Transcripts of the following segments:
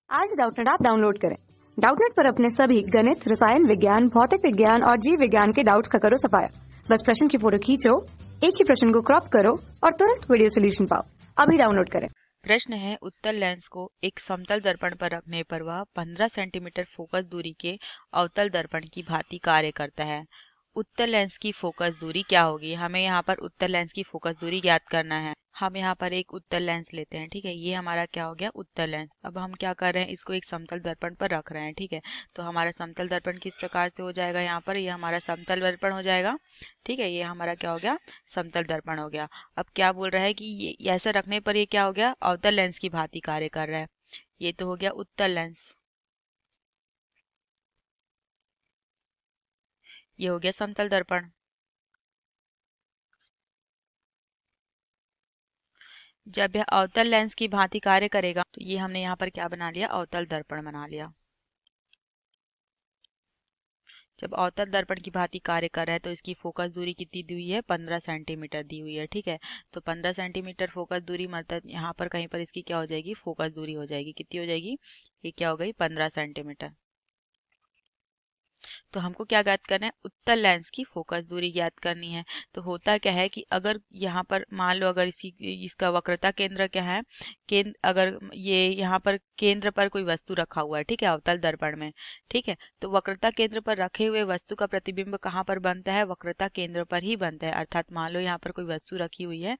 आज Doubtnut app download करें। Doubtnut पर अपने सभी गणित, रसायन विज्ञान, भौतिक विज्ञान और जीव विज्ञान के डाउट्स का करो सफाया। बस प्रश्न की फोटो खींचो, एक ही प्रश्न को क्रॉप करो और तुरंत वीडियो सोल्यूशन पाओ। अभी डाउनलोड करें। प्रश्न है, उत्तल लेंस को एक समतल दर्पण पर रखने पर वह 15 सेंटीमीटर फोकस दूरी के अवतल दर्पण की भांति कार्य करता है। उत्तल लेंस की फोकस दूरी क्या होगी? हमें यहाँ पर उत्तल लेंस की फोकस दूरी ज्ञात करना है। हम यहाँ पर एक उत्तल लेंस लेते हैं, ठीक है। ये हमारा क्या हो गया? उत्तल लेंस। अब हम क्या कर रहे हैं? इसको एक समतल दर्पण पर रख रहे हैं, ठीक है। तो हमारा समतल दर्पण किस प्रकार से हो जाएगा? यहाँ पर ये हमारा समतल दर्पण हो जाएगा, ठीक है। ये हमारा क्या हो गया? समतल दर्पण हो गया। अब क्या बोल रहा है कि ये ऐसा रखने पर ये क्या हो गया? अवतल लेंस की भांति कार्य कर रहा है। ये तो हो गया उत्तल लेंस। ये हो गया समतल दर्पण। जब यह अवतल लेंस की भांति कार्य करेगा तो ये हमने यहाँ पर क्या बना लिया? अवतल दर्पण बना लिया। जब अवतल दर्पण की भांति कार्य कर रहा है तो इसकी फोकस दूरी कितनी दी हुई है? 15 सेंटीमीटर दी हुई है, ठीक है। तो 15 सेंटीमीटर फोकस दूरी मतलब यहाँ पर कहीं पर इसकी क्या हो जाएगी? फोकस दूरी हो जाएगी। कितनी हो जाएगी? ये क्या हो गई? 15 सेंटीमीटर। तो हमको क्या ज्ञात करना है? उत्तल लेंस की फोकस दूरी ज्ञात करनी है। तो होता क्या है कि अगर यहाँ पर मान लो अगर इसका वक्रता केंद्र क्या है? केंद्र अगर ये यहाँ पर केंद्र पर कोई वस्तु रखा हुआ है, ठीक है, अवतल दर्पण में, ठीक है। तो वक्रता केंद्र पर रखे हुए वस्तु का प्रतिबिंब कहाँ पर बनता है? वक्रता केंद्र पर ही बनता है। अर्थात मान लो यहाँ पर कोई वस्तु रखी हुई है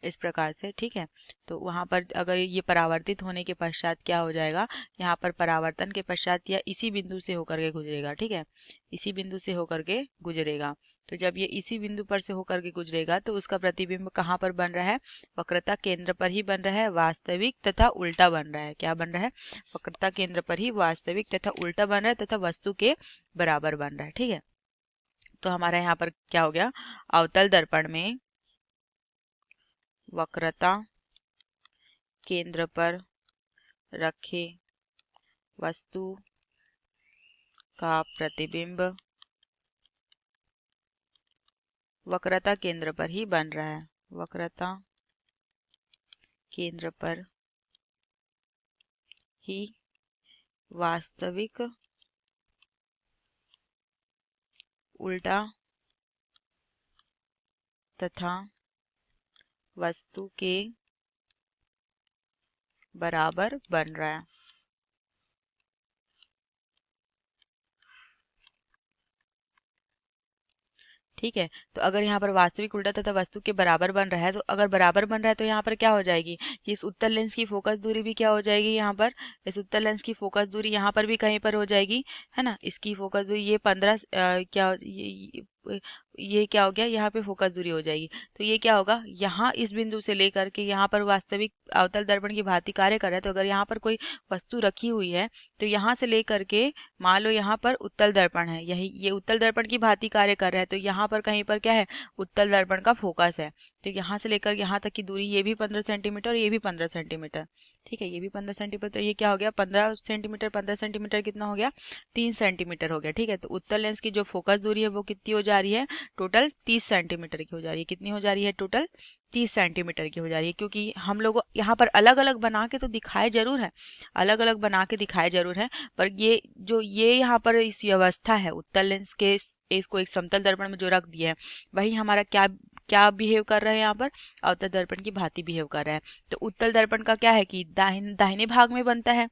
इस प्रकार से, ठीक है। तो वहां पर अगर ये परावर्तित होने के पश्चात क्या हो जाएगा? यहाँ पर परावर्तन के पश्चात या इसी बिंदु से होकर के गुजरेगा, ठीक है। इसी बिंदु से होकर के गुजरेगा। तो जब ये इसी बिंदु पर से होकर के गुजरेगा तो उसका प्रतिबिंब कहाँ पर बन रहा है? वक्रता केंद्र पर ही बन रहा है। वास्तविक तथा उल्टा बन रहा है। क्या बन रहा है? वक्रता केंद्र पर ही वास्तविक तथा उल्टा बन रहा है तथा वस्तु के बराबर बन रहा है, ठीक है। तो हमारा यहाँ पर क्या हो गया? अवतल दर्पण में वक्रता केंद्र पर रखे वस्तु का प्रतिबिंब वक्रता केंद्र पर ही बन रहा है। वक्रता केंद्र पर ही वास्तविक उल्टा तथा वस्तु के बराबर बन रहा है। ठीक है। तो अगर यहाँ पर वास्तविक उल्टा तथा वस्तु के बराबर बन रहा है तो अगर बराबर बन रहा है तो यहाँ पर क्या हो जाएगी? इस उत्तल लेंस की फोकस दूरी भी क्या हो जाएगी? यहाँ पर इस उत्तल लेंस की फोकस दूरी यहाँ पर भी कहीं पर हो जाएगी, है ना। इसकी फोकस दूरी ये 15 ये क्या हो गया? यहाँ पे फोकस दूरी हो जाएगी। तो ये क्या होगा? यहाँ इस बिंदु से लेकर के यहाँ पर वास्तविक अवतल दर्पण की भांति कार्य कर रहा है। तो अगर यहाँ पर कोई वस्तु रखी हुई है तो यहाँ से लेकर के मान लो यहाँ पर उत्तल दर्पण है, यही ये उत्तल दर्पण की भांति कार्य कर रहा है। तो यहाँ पर कहीं पर क्या है? उत्तल दर्पण का फोकस है। तो यहाँ से लेकर यहाँ तक की दूरी ये भी 15 सेंटीमीटर और ये भी 15 सेंटीमीटर, ठीक है। ये भी 15 सेंटीमीटर। तो ये क्या हो गया? 15 सेंटीमीटर 15 सेंटीमीटर कितना हो गया? 3 सेंटीमीटर हो गया, ठीक है। तो उत्तल लेंस की जो फोकस दूरी है वो कितनी हो जा रही है? टोटल 30 सेंटीमीटर की हो जा रही है। कितनी हो जा रही है? टोटल 30 सेंटीमीटर की हो जा रही है। क्योंकि हम लोग यहाँ पर अलग अलग बना के तो दिखाए जरूर है, अलग अलग बना के दिखाए जरूर है, पर ये जो ये यहाँ पर इस व्यवस्था है उत्तल लेंस के इसको एक समतल दर्पण में जो रख दिया है वही हमारा क्या क्या बिहेव कर रहा है? यहाँ पर अवतल दर्पण की भांति बिहेव कर रहा है। तो उत्तल दर्पण का क्या है कि दाहिने भाग में बनता है।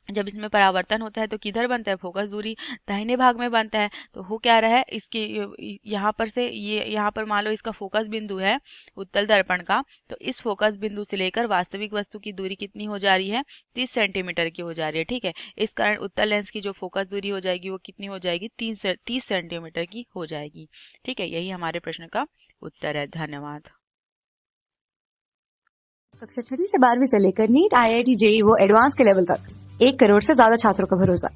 जब इसमें परावर्तन होता है तो किधर बनता है? फोकस दूरी दाहिने भाग में बनता है। तो हो क्या रहा है? इसकी यहाँ पर से ये यहाँ पर मान लो इसका फोकस बिंदु है उत्तल दर्पण का। तो इस फोकस बिंदु से लेकर वास्तविक वस्तु की दूरी कितनी हो जा रही है? 30 सेंटीमीटर की हो जा रही है, ठीक है। इस कारण उत्तल लेंस की जो फोकस दूरी हो जाएगी वो कितनी हो जाएगी? 30 सेंटीमीटर की हो जाएगी, ठीक है। यही हमारे प्रश्न का उत्तर है। धन्यवाद। कक्षा 6 से 12वीं से लेकर नीट, IIT, JEE वो एडवांस के लेवल तक 1 करोड़ से ज्यादा छात्रों का भरोसा।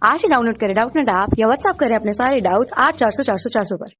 आज ही डाउनलोड करें डाउटनेट ऐप या व्हाट्सएप करें अपने सारे डाउट्स 8400 400 400 पर।